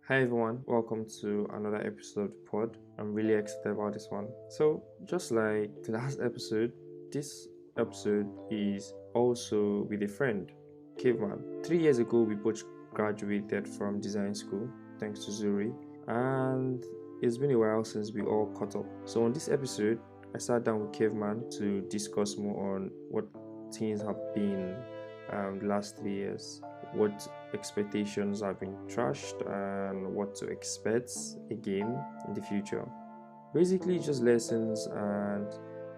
Hi everyone, welcome to another episode of the pod. I'm really excited about this one. So, just like the last episode, this episode is also with a friend, Caveman. 3 years ago, we both graduated from design school, thanks to Zuri, and it's been a while since we all caught up. So, on this episode, I sat down with Caveman to discuss more on what things have been the last 3 years, what expectations have been trashed, and what to expect again in the future. Basically, just lessons and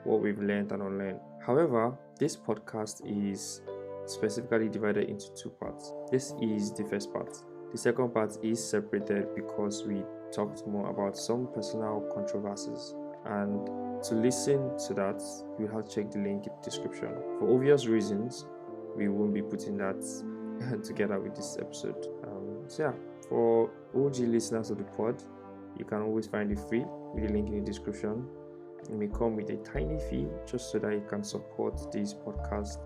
what we've learned and unlearned. However, this podcast is specifically divided into two parts. This is the first part. The second part is separated because we talked more about some personal controversies. And to listen to that, you have to check the link in the description. For obvious reasons, we won't be putting that together with this episode. Yeah, for OG listeners of the pod, you can always find it free with the link in the description. It may come with a tiny fee just so that you can support this podcast.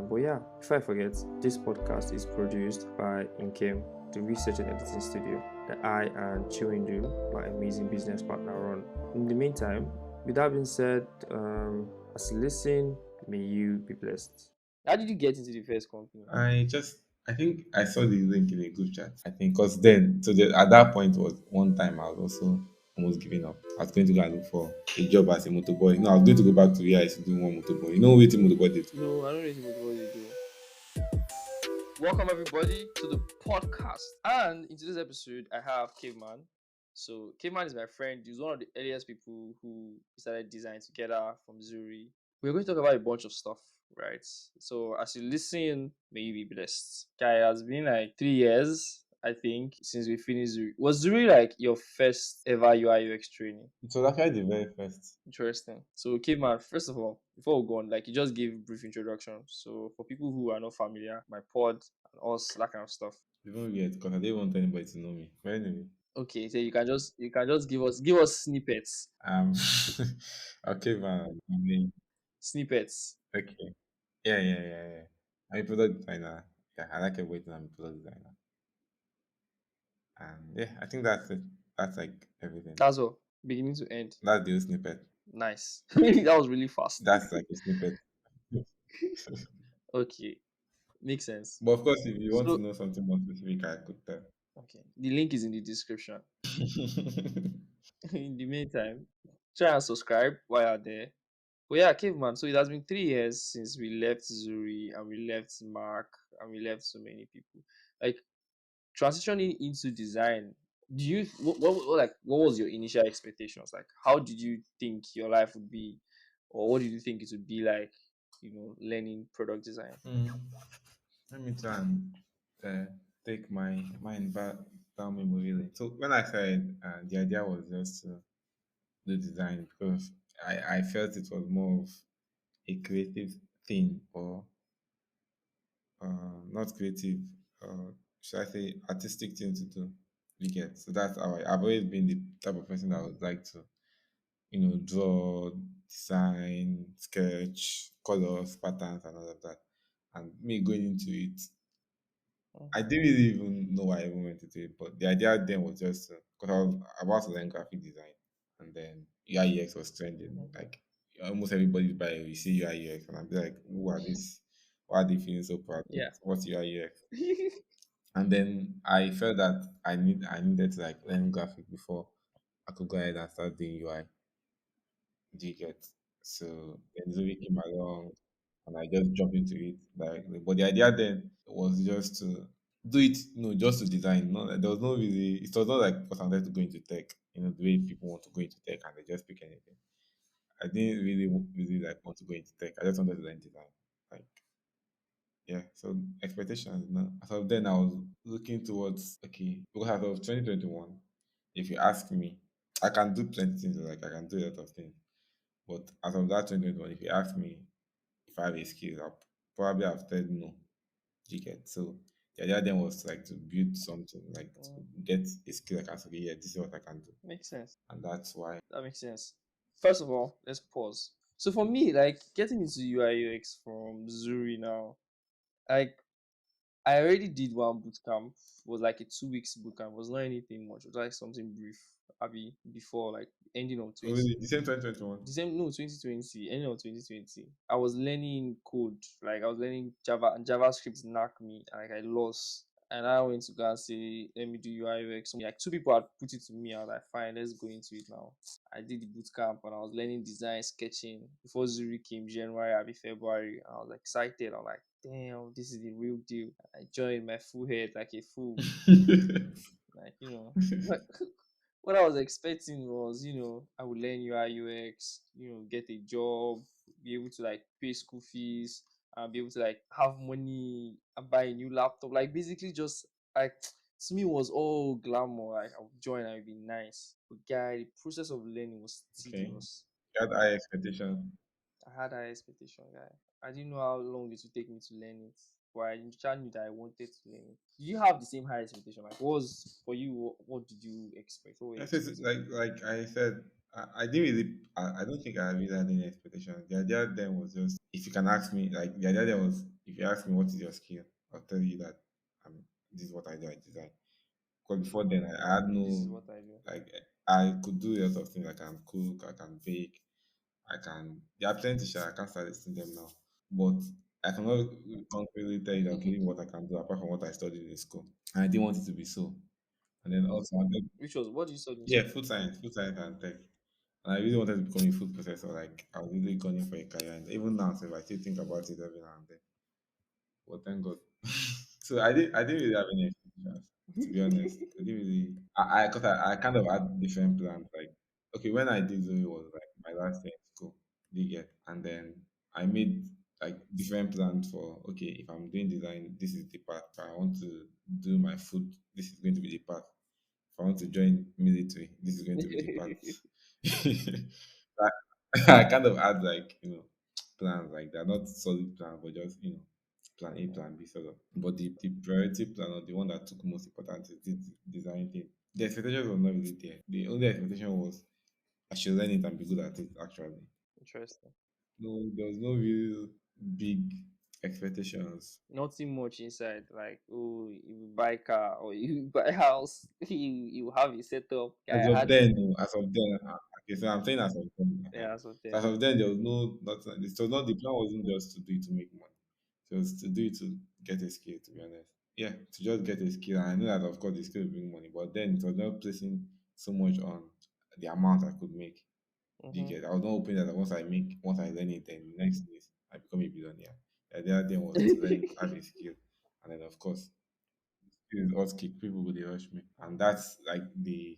But yeah, before I forget, this podcast is produced by Inkem, the research and editing studio that I and Chiwindu, my amazing business partner, run. In the meantime, with that being said, as you listen, may you be blessed. How did you get into the first company? I think I saw the link in a group chat. I think because then, at that point was one time I was also almost giving up. I was going to go and look for a job as a motorboy. I was going to go back to where I used to do one motorboy. You know what motorboy did? No, I don't really know what you do. Welcome everybody to the podcast. And in today's episode, I have Caveman. So Caveman is my friend. He's one of the earliest people who started design together from Zuri. We're going to talk about a bunch of stuff, right? So as you listen, may you be blessed. Guy, it has been like 3 years, I think, since we finished Zuri. Was Zuri like your first ever UI UX training? It was actually the very first. Interesting. So, Caveman, first of all, before we go on, like you just gave brief introduction. So, for people who are not familiar, my pod and us, that kind of stuff. Even weird because I didn't want anybody to know me. But anyway, Okay, so you can just give us snippets, um, okay, man. I mean, snippets. okay, yeah. I'm a product designer. Yeah, I like everything. I'm a product designer, and yeah, I think that's it. That's like everything. That's all, beginning to end. That's the whole snippet. Nice. That was really fast. That's like a snippet. Okay, makes sense. But of course, if you want to So, know something more specific, I could tell. okay, the link is in the description. In the meantime, try and subscribe while you're there. But yeah, Caveman. So it has been 3 years since we left Zuri and we left Mark and we left so many people. Like transitioning into design. Do you what was your initial expectations? Like, how did you think your life would be, or what did you think it would be like? Learning product design. Mm. Let me try and uh, take my mind back down memory lane. So when I started, the idea was just to do design because I felt it was more of a creative thing or not creative, should I say artistic thing to do. You get so that's how I've always been the type of person that would like to draw, design, sketch, colors, patterns, and all of that. And me going into it, Mm, I didn't really even know why I even went into it, but the idea then was just because I was about to learn graphic design, and then UI UX was trending. mhm, Like almost everybody's by you see UI UX, and I'm like, who are this? Why are they feeling so proud? yeah. What's UI UX? And then I felt that I needed to like learn graphic before I could go ahead and start doing UI. Do you get? So then Zoe came along and I just jumped into it. But the idea then was just to do it, just to design. No, there was no really, it was not like because I wanted to go into tech, the way people want to go into tech and they just pick anything. I didn't really like want to go into tech. I just wanted to learn design. Like, yeah. So expectations, As of then, I was looking towards, okay, because as of 2021, if you ask me, I can do plenty of things, like I can do a lot of things. But as of that 2021, if you ask me if I have a skill, I'll probably have said no. Do you get? So the idea then was like to build something, like to Mm, get a skill I can say, yeah, this is what I can do. makes sense. And that's why. That makes sense. First of all, let's pause. So for me, like getting into UI UX from Zuri now, like I already did one boot camp. It was like a 2 weeks boot camp. It was not anything much. It was like something brief. Abi before like ending of Oh, 20 really? The same 2021. December, no, 2020, ending of 2020. I was learning code. Like I was learning Java, and JavaScript knocked me. Like I lost. And I went to go and say, let me do UI UX. Like two people had put it to me. I was like, fine, let's go into it now. I did the boot camp and I was learning design, sketching before Zuri came January, Abi February. I was excited. I'm like, damn, this is the real deal. I joined my full head like a fool. Like, but what I was expecting was, I would learn UI UX, get a job, be able to like pay school fees, and be able to like have money and buy a new laptop. Like basically just like to me it was all glamour. Like I would join and it'd be nice. But guy, the process of learning was Okay. tedious. You had high expectations. I had high expectation, guy. I didn't know how long it would take me to learn it, but I just knew that I wanted to learn it. Did you have the same high expectation? Like, what was for you? What did you expect? What were you I said, expecting? like I said, I didn't really. I don't think I really had any expectation. The idea then was just, if you can ask me, like the idea then was, if you ask me what is your skill, I'll tell you that this is what I do. I design. Because before then, I had This is no, what I do. like, I could do a lot of things. I can cook, I can bake, I can. There are plenty. I can't start listing them now, but I cannot confidently tell you that, okay, this is what I can do apart from what I studied in school. And I didn't want it to be so. And then also, Which was what you study in yeah, school? food science and tech. And I really wanted to become a food processor. Like I was really gunning for a career, and even now, so if I still think about it every now and then. But thank God. So I didn't really have any expectations, to be honest. I didn't really. Cause I kind of had different plans. Like, okay, when I did Zoe was like my last year in school, do you get? And then I made like different plans for, okay, if I'm doing design, this is the path. If I want to do my food, this is going to be the path. If I want to join military, this is going to be the path. I kind of had like, plans, like they're not solid plans, but just, plan A, plan B sort of. But the priority plan, or the one that took most importance, is the design thing. The expectations were not really there. The only expectation was I should learn it and be good at it actually. Interesting. No, there was no real big expectations. Nothing much inside. Like, oh, you buy car or you buy house, you have a setup. As Guy, I of had then, to. no, as of then, okay, so I'm saying as of then. Yeah, so So as then. of then, there was no, nothing. So not the plan wasn't just to do it to make money. It was to do it to get a skill. To be honest, yeah, to just get a skill. And I know that of course the skill will bring money, but then it was not placing so much on the amount I could make. Do you Mm-hmm. get? I was not hoping that once I learn it, then the next thing is I become a billionaire. The idea then was to learn, have a skill, and then of course, skill is hot kick. People will dey rush me, and that's like the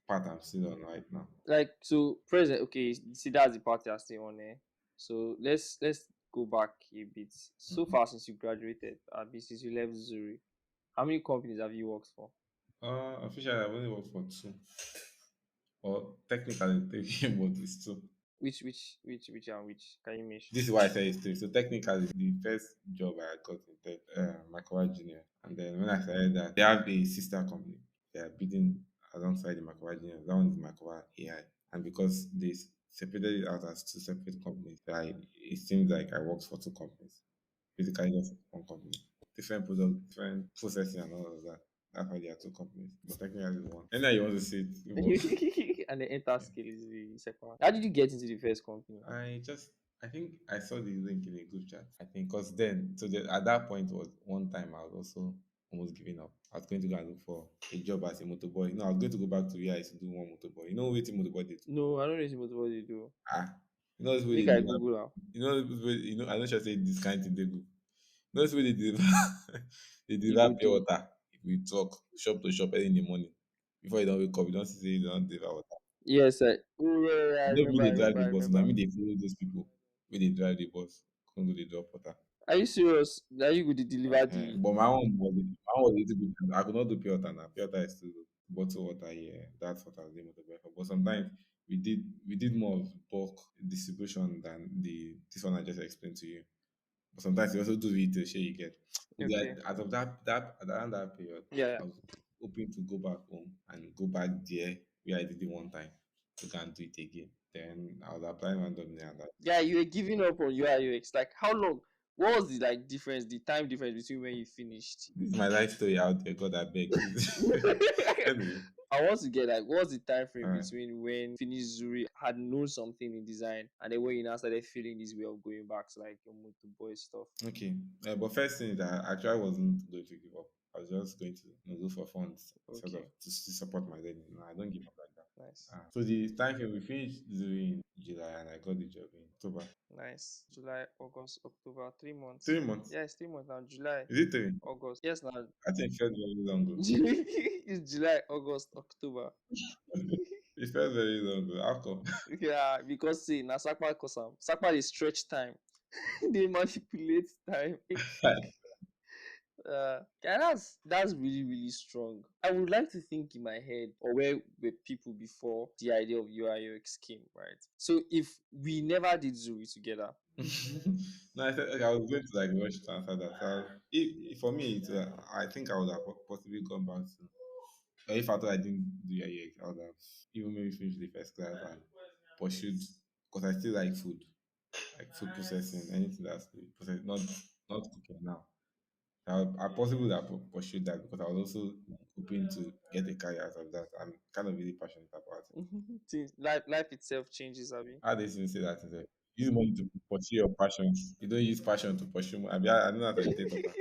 part I'm still on right now. Like so present, okay, see that's the part you're still on there. So let's go back a bit. So Mhm. far since you graduated, since you left Zurich, how many companies have you worked for? Officially, I've only worked for two, or technically three, but it's two. Which and which? Can you mention? This is why I say it's three. So technically, the first job I got in tech, Microwave Junior, and then when I started that, they have a sister company. They are bidding alongside the Microwave Junior. That one is Microwave AI, and because they separated it out as two separate companies, it seems like I worked for two companies. Basically, just one company, different product, different processing, and all of that. That's why there are two companies, but technically it's one. And now you want to see it, but And the enter scale is the second one. How did you get into the first company? I think I saw the link in a group chat. I think because then, at that point was one time I was also almost giving up. I was going to go and look for a job as a motorboy. I was going to go back to where I used to do one motorboy. You know what motorboy did? No, I don't know what they do. Ah, you know this way they Make I deliver. Google now. You know this way, I'm not sure say this kind of thing they do. You know this way they deliver. They You deliver go pure do. water. If we talk shop to shop early in the morning before you don't wake up, you don't see you don't deliver water. Yes, I. Oh yeah, yeah, I You know remember, when I they drive remember, the I bus, so I remember. mean they follow those people when they drive the bus. Come go they drop water. Are you serious? Now you go to deliver the. But my own was a little bit. I could not do pure water now. Pure water is still bottled water. Yeah, that's what I was doing with the for. But sometimes we did more of bulk distribution than the this one I just explained to you. But sometimes you also do retail. Share you get. So Okay. out of that around that period, Yeah, yeah. I was hoping to go back home and go back there where I did it one time to go and do it again. Then I was applying randomly and that. Yeah, you were giving up on UI UX. Like how long? What was the like difference, the time difference between when you finished? This is my life story out there. God, I beg. Anyway, I want to get like what's the time all frame right. between when you finished Zuri, had known something in design, and then when you now started feeling this way of going back to like your motor boy stuff. Okay. But first thing is that I actually wasn't going to give up. I was just going to look for funds sort of Okay, to support my learning. No, I don't give up like that. nice, So the time frame we finished doing in July and I got the job in October. nice. July, August, October, 3 months. 3 months. Yeah, it's 3 months now. July, Is it three? August. Yes, now. I think it felt very long ago. It's July, August, October. It felt very long ago. How come? Yeah, because see, na Sakpa cause am. Sakpa dey stretch time. They manipulate time. Yeah, that's really really strong. I would like to think in my head, or where were people before the idea of UI UX came, right? So if we never did Zuri together, No, I said okay, I was going to like rush to answer that. For me, I think I would have possibly gone back to. Or if I thought I didn't do UX, I would have even maybe finished the first class and pursued because I still like food processing, anything that's to be processed, not cooking now. I possibly would have pursued that because I was also hoping to get a career out of that. I'm kind of really passionate about it. things, life itself changes, Abi. How they even say that is that use money to pursue your passions. You don't use passion to pursue money. I know that's a dictator.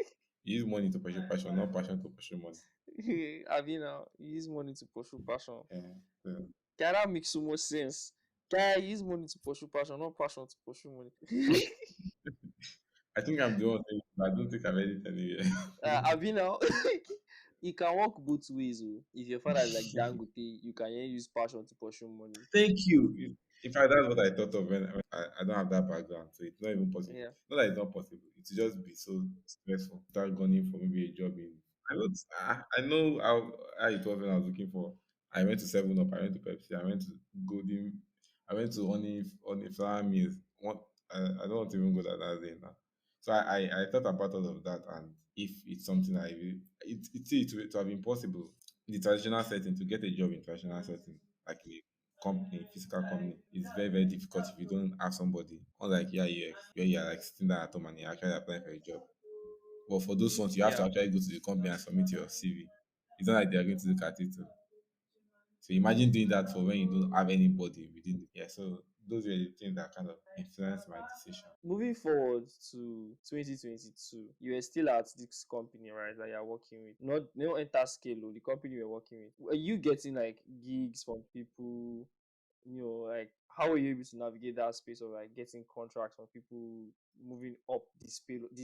You use money to pursue passion, not passion to pursue money. Abi now, you use money to pursue passion. Yeah. So, Guy, that makes so much sense. Guy, use money to pursue passion, not passion to pursue money. I think I'm the one thing, but I don't think I've edited anywhere. Abi now, it can work both ways. Oh. If your father is like Dangote, you can use passion to pursue money. Thank you. In fact, that's what I thought of when I don't have that background, so it's not even possible. Yeah. Not that it's not possible. It's just be so stressful. Start gunning for maybe a job in. I know how it was when I was looking for. I went to Seven Up. I went to Pepsi. I went to Golden. I went to Only Flower Mills. I don't want to even go that day now. So I thought about all of that, and if it's something it would have been possible in the traditional setting to get a job in traditional setting like a company, physical company, it's very, very difficult if you don't have somebody. Unlike here, where you're like sitting down at home and you're actually applying for a job. But for those ones, you have to Yeah. actually go to the company and submit your CV. It's not like they're going to look at it. So imagine doing that for when you don't have anybody within the yeah. So those were the things that kind of influenced my decision. Moving forward to 2022, you were still at this company, right, that you're working with. Not no enter scale, oh, the company you're working with. Were you getting like gigs from people? Like how were you able to navigate that space of like getting contracts from people, moving up this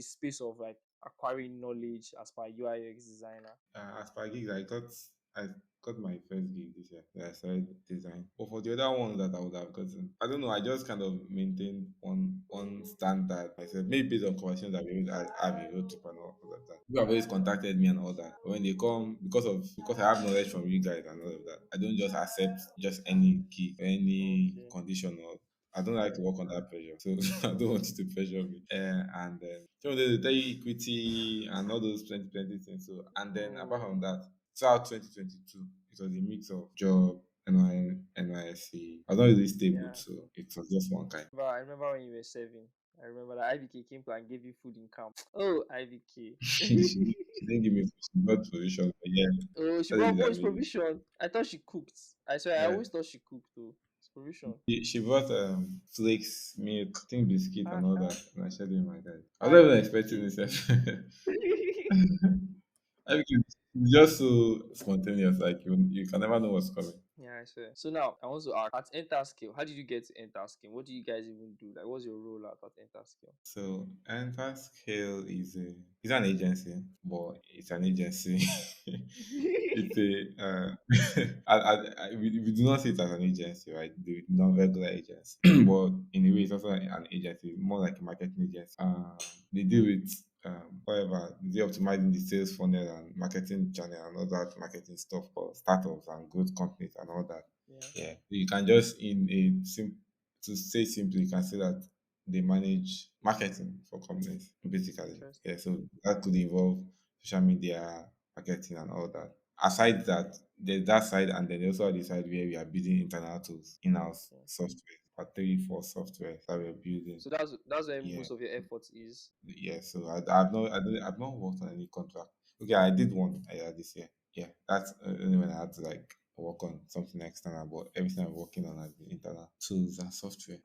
space of like acquiring knowledge as per UI UX designer? As per gigs, I got my first gig this year. That I started design. But for the other ones that I would have gotten, I don't know. I just kind of maintained one standard myself. Maybe based on conversations that we always have in road trip and all of that. People have always contacted me and all that. But when they come, because I have knowledge from you guys and all of that, I don't just accept just any gig or any Okay. condition or I don't like to work under pressure, so I don't want you to pressure me. And then so they tell you equity and all those plenty things. So and then apart from Mm, that, throughout 2022, it was a mix of job, NYSC. I was not really stable, yeah. so it was just one kind. But I remember when you were serving. I remember that IVK came and gave you food in camp. Oh, IVK. She didn't give me not position, but yeah, Oh, she that brought. is Oh, it's amazing. provision. I thought she cooked. I swear, I Yeah, always thought she cooked too. It's provision. she brought flakes, milk, I think biscuit and all Sha. that, and I shared it with my dad. I was not even expecting IVK. this. Everything is just so spontaneous, like you can never know what's coming. Yeah, I swear. So now I want to ask at Enter Scale, how did you get to Enter Scale? What do you guys even do? Like, what's your role at Enter Scale? So Enter Scale is an agency, but it's an agency. It's a we do not see it as an agency, right? The non-regular agency, but in a way, it's also an agency, more like a marketing agency. They deal with whatever they optimizing the sales funnel and marketing channel and all that marketing stuff for startups and growth companies and all that. Yeah, Yeah, you can just to say simply, you can say that they manage marketing for companies basically. interesting. Yeah, so that could involve social media marketing and all that. Aside that, there's that side, and then there's also the side where we are building internal tools, in-house Okay. software. part three for software that we're building. So that's where Yeah, most of your effort is. yeah. So I've not worked on any contract. Okay, I did one this year. Yeah, that's only when I had to like work on something external. But everything I'm working on has been internal tools and software.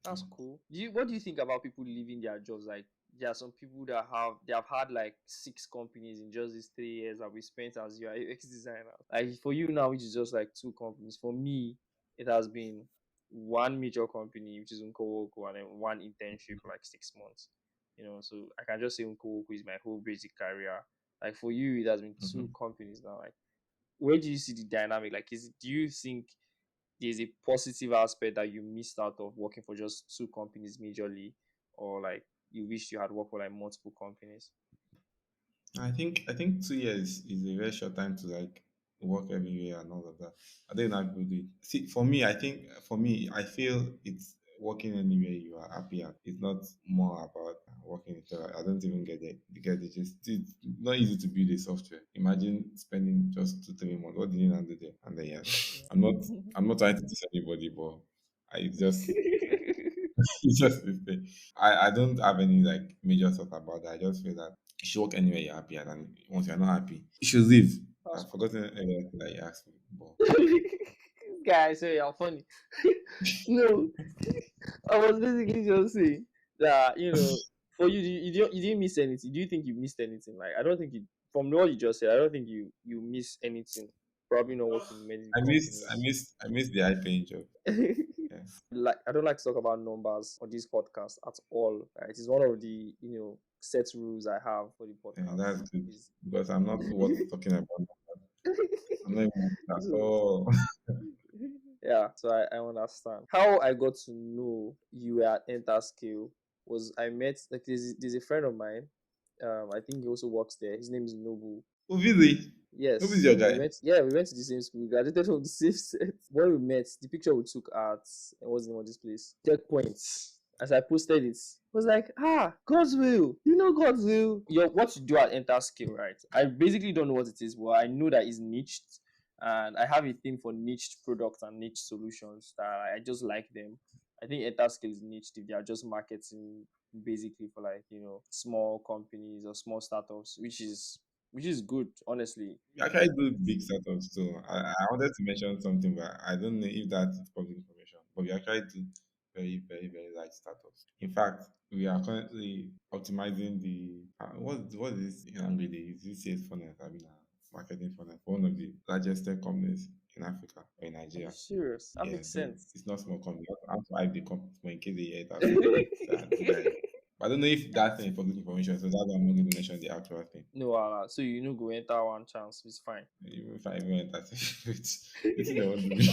That's cool. What do you think about people leaving their jobs? Like there are some people that have had like 6 companies in just these 3 years that we spent as UX designers. Like for you now, which is just like 2 companies. For me, it has been one major company, which is Nkowoko, and then one internship for like 6 months. So I can just say Nkowoko is my whole basic career. Like for you, it has been two Hmm. companies now. Like where do you see the dynamic? Like, do you think there's a positive aspect that you missed out of working for just 2 companies majorly, or like you wish you had worked for like multiple companies? I think 2 years is a very short time to like work everywhere and all of that. I don't know how people do it. See, for me, I feel it's working anywhere you are happy at. It's not more about working it. I don't even get it. Because it's not easy to build a software. Imagine spending just 2 3 months. What did you not do there? And then yeah, I'm not I'm not trying to diss anybody, but I just it's just this thing. I don't have any like major thought about that. I just feel that you should work anywhere you're happy at, and once you're not happy, you should leave. That's I've cool. forgotten everything that you asked me, but Guys, say you're funny. No, I was basically just saying that for you, you didn't miss anything. Do you think you missed anything? Like, I don't think you. From what you just said, I don't think you miss anything. Probably not working in many companies. I missed the high paying job. Yeah, Like I don't like to talk about numbers on this podcast at all. Right? It's one of the set rules I have for the yeah, podcast. that's good Is because I'm not worth talking about. I'm not even worth it at so all. yeah, so I understand. How I got to know you were at Enter Scale was I met like there's a friend of mine. I think he also works there. His name is Nobu. Oh, really? Yes, Who is your so guy? we went to the same school. We graduated from the same set. When we met, the picture we took at what's the name of this place? Checkpoint. As I posted it, was like, God's will. You know God's will. What you do at Enter Skill, right? I basically don't know what it is, but I know that it's niched. And I have a thing for niched products and niche solutions that I just like them. I think Enter Skill is niched if they are just marketing basically for like, small companies or small startups, which is good, honestly. We actually do big startups too. I wanted to mention something, but I don't know if that is public information. But we actually do very, very, very large startups. In fact, we are currently optimizing the what is this in Angle? Is this sales funnel? I mean, marketing funnel for one of the largest tech companies in Africa or in Are you Nigeria. serious? That Yeah, makes so sense. it's not small company. I have to hype the company but in case they hear it outside. So this guy. But I don't know if that's any public information, so that's why I'm not going to mention the actual thing. No, so you know go enter one chance, it's fine. Even if I even entertain it's they want to be.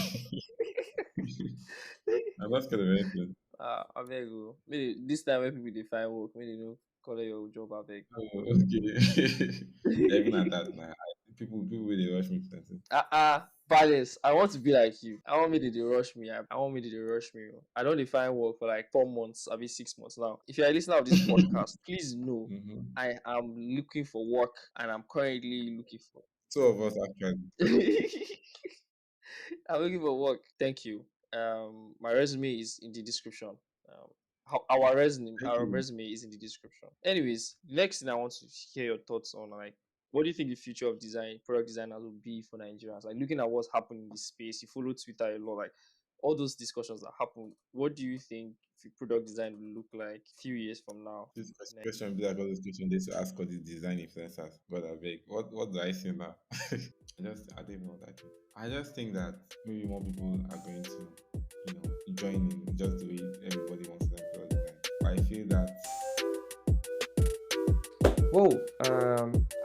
I'm not scared of anything. I beg you. Maybe this time when people they find work, maybe call it your job, I beg. Oh, okay. Even at that now, people will they rush me plenty. Palace, I want to be like you. I want me to they rush me. I want me to they rush me. I don't define work for like 4 months, I'll be 6 months now. If you're a listener of this podcast, please know Hmm. I am looking for work and I'm currently looking for Two of us actually. I'm looking for work. Thank you. My resume is in the description. Our resume, Thank our you. resume is in the description. Anyways, next thing I want to hear your thoughts on like what do you think the future of product designers will be for Nigerians? Like looking at what's happening in this space, you follow Twitter a lot, like all those discussions that happen. What do you think the product design will look like a few years from now? This question be like all those questions they used to ask all these design influencers. God I beg. What do I say now? I don't even know what I think. I just think that maybe more people are going to, join in just the way everybody wants to learn product design. But I feel that Whoa,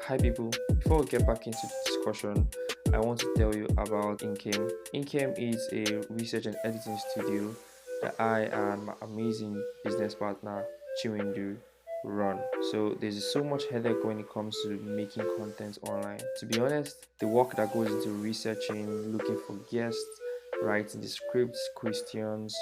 hi people. Before we get back into the discussion, I want to tell you about Inkem. Inkem is a research and editing studio that I and my amazing business partner Chiwendu run. So there's so much headache when it comes to making content online. To be honest, the work that goes into researching, looking for guests, writing the scripts, questions,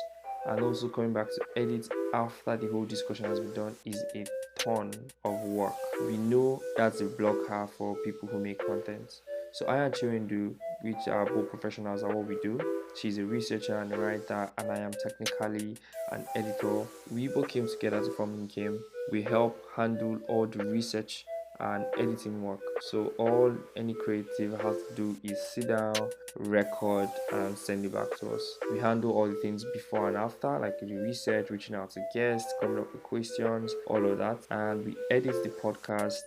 and also coming back to edit after the whole discussion has been done is a ton of work. We know that's a blocker for people who make content. So I and Chiwendu which are both professionals at what we do. She's a researcher and a writer, and I am technically an editor. We both came together to form Game. We help handle all the research and editing work. So all any creative has to do is sit down, record, and send it back to us. We handle all the things before and after, like the research, reaching out to guests, coming up with questions, all of that, and we edit the podcast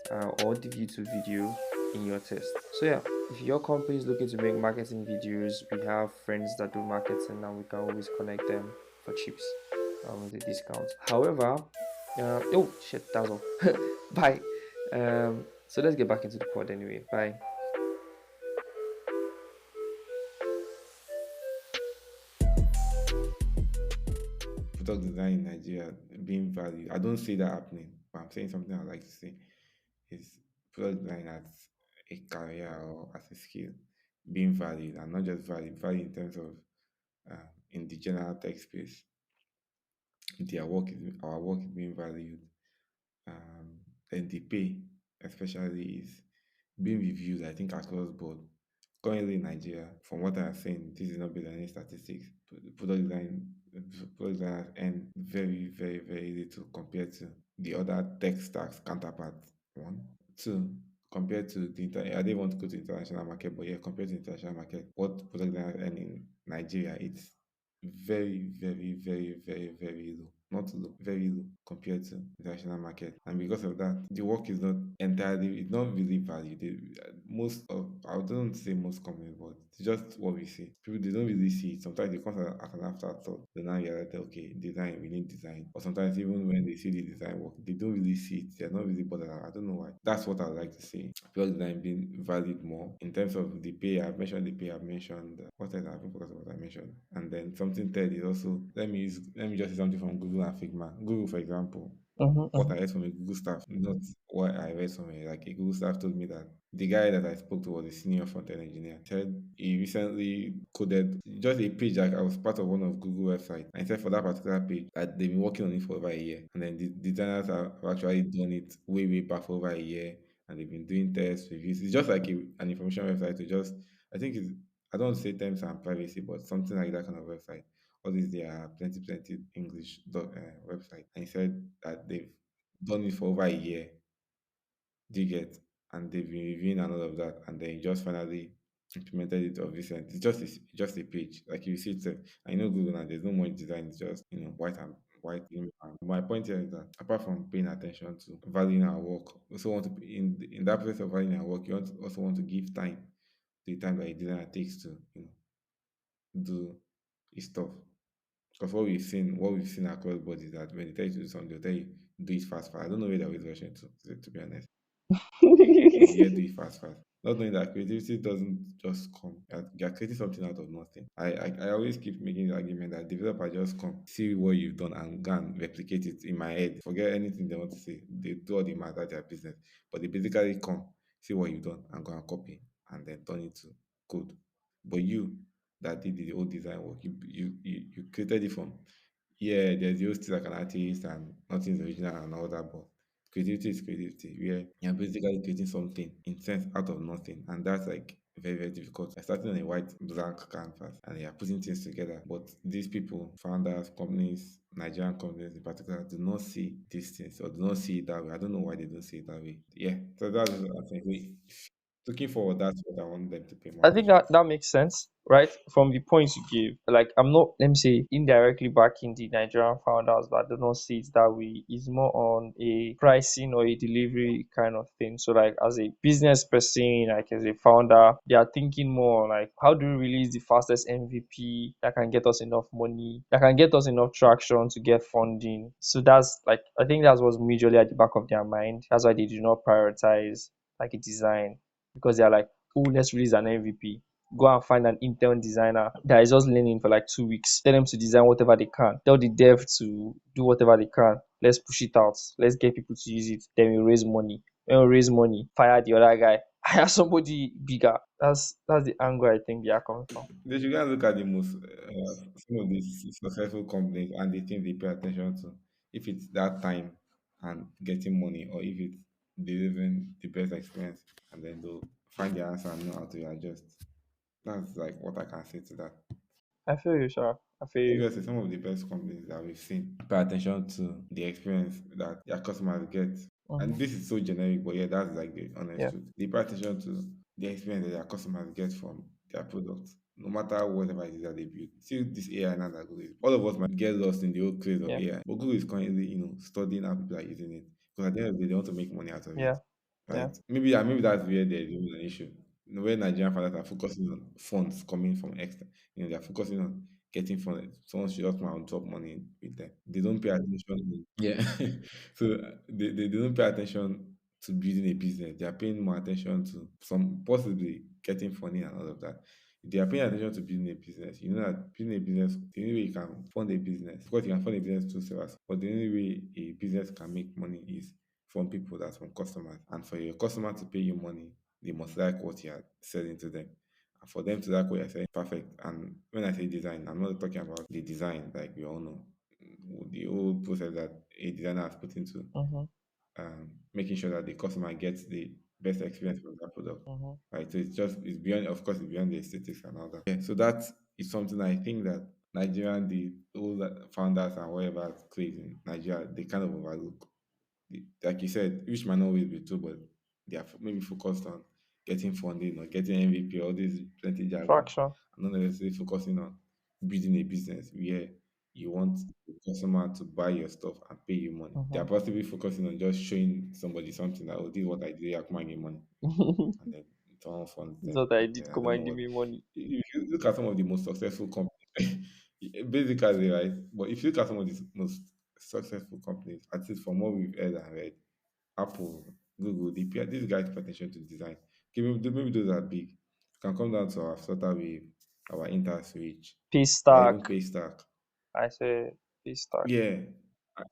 or the YouTube video in your test. So yeah, if your company is looking to make marketing videos, we have friends that do marketing, and we can always connect them for chips with the discounts. However, oh shit, that's all. Bye. So let's get back into the pod anyway. Bye. Product design in Nigeria being valued. I don't see that happening, but I'm saying something I'd like to say is product design as a career or as a skill being valued, and not just valued in terms of in the general tech space. Our work is being valued. Then the pay, especially, is being reviewed, I think, across board. Currently in Nigeria, from what I have seen, this is not based on any statistics. Product designers earn very, very, very little compared to the other tech stacks counterparts. One. Two, compared to I didn't want to go to international market, but yeah, compared to international market, what product designers earn in Nigeria, it's very, very, very, very, very low. Not low, very low compared to international market. And because of that, the work is not entirely, it's not really valued. Most of, I don't say most companies, but it's just what we see. People, they don't really see it. Sometimes it comes as an afterthought. They now realize that, okay, design, we need design. Or sometimes even when they see the design work, they don't really see it. They're not really bothered. I don't know why. That's what I would like to see. Product design being valued more in terms of the pay. I've mentioned the pay. I've mentioned what else? I haven't forgotten what I mentioned. And then something third is also, let me just say something from Google and Figma. Google, for example, what I heard from a Google staff, not what I read from like a Google staff told me that the guy that I spoke to was a senior front-end engineer. Said he recently coded just a page that I was part of one of Google website. And he said for that particular page that they've been working on it for over a year. And then the designers have actually done it way, way back for over a year. And they've been doing tests, reviews. It's just like an information website to just, I think it's, I don't say terms and privacy, but something like that kind of website. All these they are plenty English website. And he said that they've done it for over a year, do you get? And they've been reviewing and all of that, and then he just finally implemented it of recent. Just a page, like you see it. I know Google now. There's no more design. It's just white and white. And my point here is that apart from paying attention to valuing our work, we also want to be in that process of valuing our work. Also want to give time to the time that a designer takes to do his stuff. Because what we've seen across board is that when they tell you to do something, they'll tell you do it fast, fast. I don't know where they're always rushing to be honest. Yeah, do it fast, fast. Not knowing that creativity doesn't just come. You're creating something out of nothing. I always keep making the argument that developer just come, see what you've done and go and replicate it in my head. Forget anything they want to say. They do all the math at their business. But they basically come, see what you've done and go and copy and then turn it to code. But you that did the whole design work, you created it from, yeah, there's you still like an artist and nothing's original and all that, but creativity is creativity, where you're basically creating something in sense out of nothing, and that's like very, very difficult. Like starting on a white blank canvas and you're putting things together. But these people, founders, companies, Nigerian companies in particular, do not see these things or do not see it that way. I don't know why they don't see it that way. Yeah, so that's what I think. Looking forward, that's what I want them to pay more I think attention that to. that makes sense, right? From the points you gave, like I'm not, let me say, indirectly backing the Nigerian founders that do not see it that way. It's more on a pricing or a delivery kind of thing. So, like as a business person, like as a founder, they are thinking more like, how do we release the fastest MVP that can get us enough money, that can get us enough traction to get funding. So that's like, I think that's what's majorly at the back of their mind. That's why they do not prioritize like a design, because they're like, oh, let's release an MVP. Go and find an intern designer that is just learning for like 2 weeks. Tell them to design whatever they can. Tell the dev to do whatever they can. Let's push it out. Let's get people to use it. Then we raise money. When we raise money, fire the other guy. Hire somebody bigger. That's the angle I think they are coming from. They should go and look at the most some of these successful companies and the things they pay attention to. If it's that time and getting money, or if it's delivering the best experience, and then they'll find the answer and know how to adjust. That's like what I can say to that. I feel you, sir. I feel you. Obviously, some of the best companies that we've seen pay attention to the experience that their customers get. And Mm-hmm. this is so generic, but yeah, that's like the honest Yeah. truth. They pay attention to the experience that their customers get from their products, no matter whatever it is that they build. See this AI now that Google is. All of us might get lost in the old craze of Yeah. AI, but Google is currently, studying how people are using it because at the end of the day, they want to make money out of it. Yeah. Yeah. Right? Maybe, yeah, maybe that's where there's even an issue. Where Nigerian fathers are focusing on funds coming from extra, they're focusing on getting funds. Someone should just come out and drop money with them. They don't pay attention. Yeah. So they don't pay attention to building a business. They are paying more attention to some possibly getting funding and all of that. If they are paying attention to building a business, you know that building a business, the only way you can fund a business, of course you can fund a business through sellers, but the only way a business can make money is from people, that's from customers. And for your customer to pay you money, they must like what you are selling to them. And for them to like what you're saying, perfect. And when I say design, I'm not talking about the design like we all know. The whole process that a designer has put into Mm-hmm. making sure that the customer gets the best experience from that product. Mm-hmm. Right. So it's beyond, of course, it's beyond the aesthetics and all that. Yeah. So that is something I think that Nigerian, the all the founders and whatever create in Nigeria, they kind of overlook. Like you said, which might not always be true, but they are maybe focused on getting funding or getting MVP, all these plenty jargon, Fraction. and not necessarily focusing on building a business where you want the customer to buy your stuff and pay you money. They are Mm-hmm. possibly focusing on just showing somebody something that, oh, this is what I did, I come and get money. And then someone funds This is them. what I did. Yeah, I Come don't know and give what. me money. If you look at some of the most successful companies, basically, right? But if you look at some of the most successful companies, at least from what we've heard and read, Apple, Google, these guys pay attention to design. Okay, maybe those are big. Can come down to our Flutter Wave, our InterSwitch, Peace or even stack. Paystack. I say peace stack. Yeah,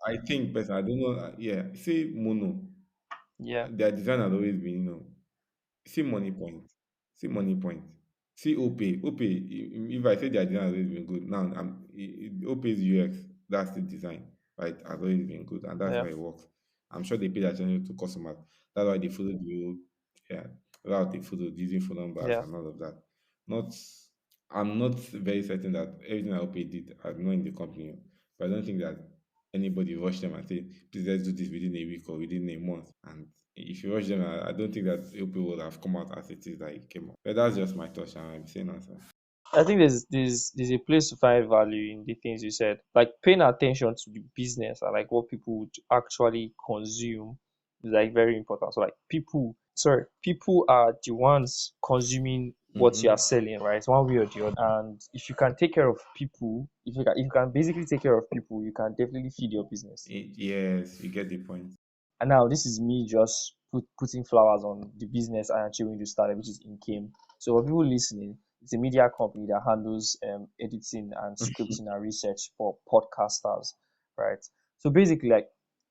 I think, person, I don't know. Yeah, see Mono, Yeah. their design has always been, see money point. See money point. See OPay. OPay, if I say their design has always been good, now OPay's UX, that's the design, right, has always been good, and that's how Yeah. it works. I'm sure they pay attention to customers. That's why they follow the old, yeah, route they followed, using phone numbers Yeah. and all of that. Not, I'm not very certain that everything that OPay did, I know in the company, but I don't think that anybody rushed them and say, please let's do this within a week or within a month. And if you watch them, I don't think that LP would have come out as it is that it came out. But that's just my thoughts, and I'm saying answer. I think there's a place to find value in the things you said, like paying attention to the business and like what people would actually consume is like very important. So like people are the ones consuming what you are Mm-hmm. selling, right? One way or the other. And if you can take care of people, if you can basically take care of people, you can definitely feed your business. Yes, you get the point. And now this is me just putting flowers on the business I actually going to start, which is Incame. So for people listening, it's a media company that handles editing and scripting and research for podcasters, right? So basically, like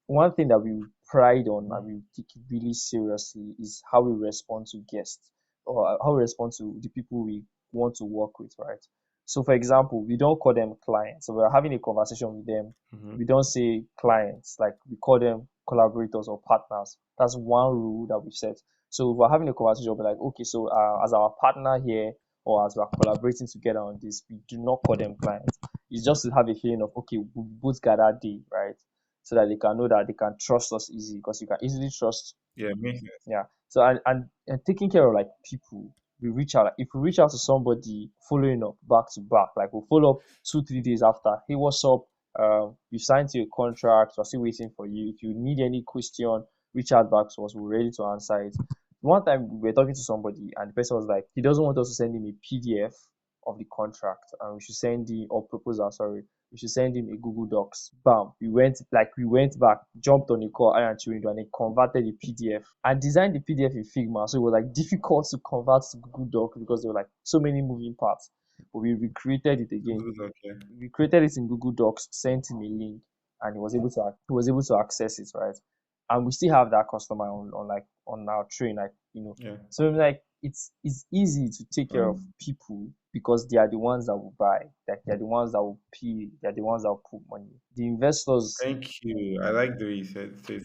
one thing that we pride on and we take it really seriously is how we respond to guests or how we respond to the people we want to work with, right? So for example, we don't call them clients. So we're having a conversation with them, Mm-hmm. we don't say clients, like we call them collaborators or partners. That's one rule that we've set. So if we're having a conversation, we'll be like, okay, so as our partner here or as we're collaborating together on this, we do not call them clients. It's just to have a feeling of, okay, we both gather day, right? So that they can know that they can trust us easy because you can easily trust. Yeah, makes sense. Yeah. So and taking care of like people, we reach out. If we reach out to somebody, following up back to back, like we'll follow up 2 3 days after. Hey, what's up? We signed to a contract. We're still waiting for you. If you need any question, reach out back to us. We're ready to answer it. One time we were talking to somebody, and the person was like, he doesn't want us to send him a PDF of the contract, and we should send him or proposal. Sorry, we should send him a Google Docs. Bam. We went back, jumped on a call, I and Chirindu, and he converted the PDF and designed the PDF in Figma. So it was like difficult to convert to Google Docs because there were like so many moving parts. But we recreated it again. Good, okay. We created it in Google Docs, sent him a link, and he was able to access it, right? And we still have that customer on our train, like Yeah. so like it's easy to take care of Um, people because they are the ones that will buy, like they're the ones that will pay, they're the ones that will put money. The investors, Thank you. I like the way you said so.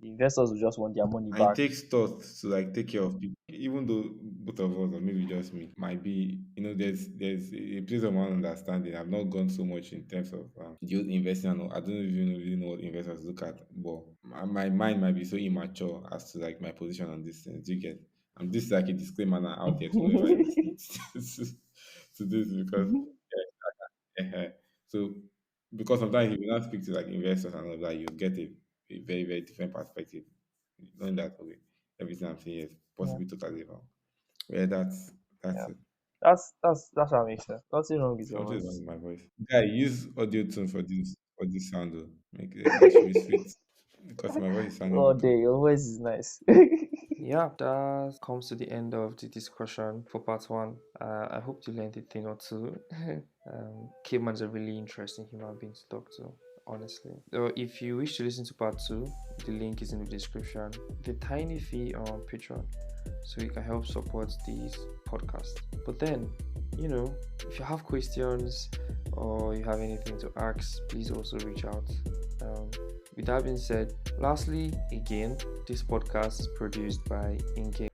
The investors will just want their money And it back. takes thought to like take care of people. Even though both of us, or maybe just me, might be, there's a place of my own understanding. I've not gone so much in terms of just investing and all. I don't even really know what investors look at, but my mind might be so immature as to like my position on this thing. Do you get? And this is like a disclaimer now out there to whoever is listening to this because so because sometimes if you not speak to like investors and all that, you get a very, very different perspective. Knowing that okay, everything I'm saying is Yeah, possibly totally wrong. Yeah, that's yeah. it. That's what makes sense. Nothing wrong with your Something is wrong voice. with my voice. Guy, use audio tune for this sound though. Make it should be sweet. Because my voice is sounding Oh, weak. day, your voice is nice. Yeah, that comes to the end of the discussion for part one. I hope you learned a thing or two. Caveman's a really interesting human being to talk to, honestly. So if you wish to listen to part two, the link is in the description. The tiny fee on Patreon, so you can help support these podcasts. But then, if you have questions or you have anything to ask, please also reach out. With that being said, lastly, again, this podcast is produced by Inke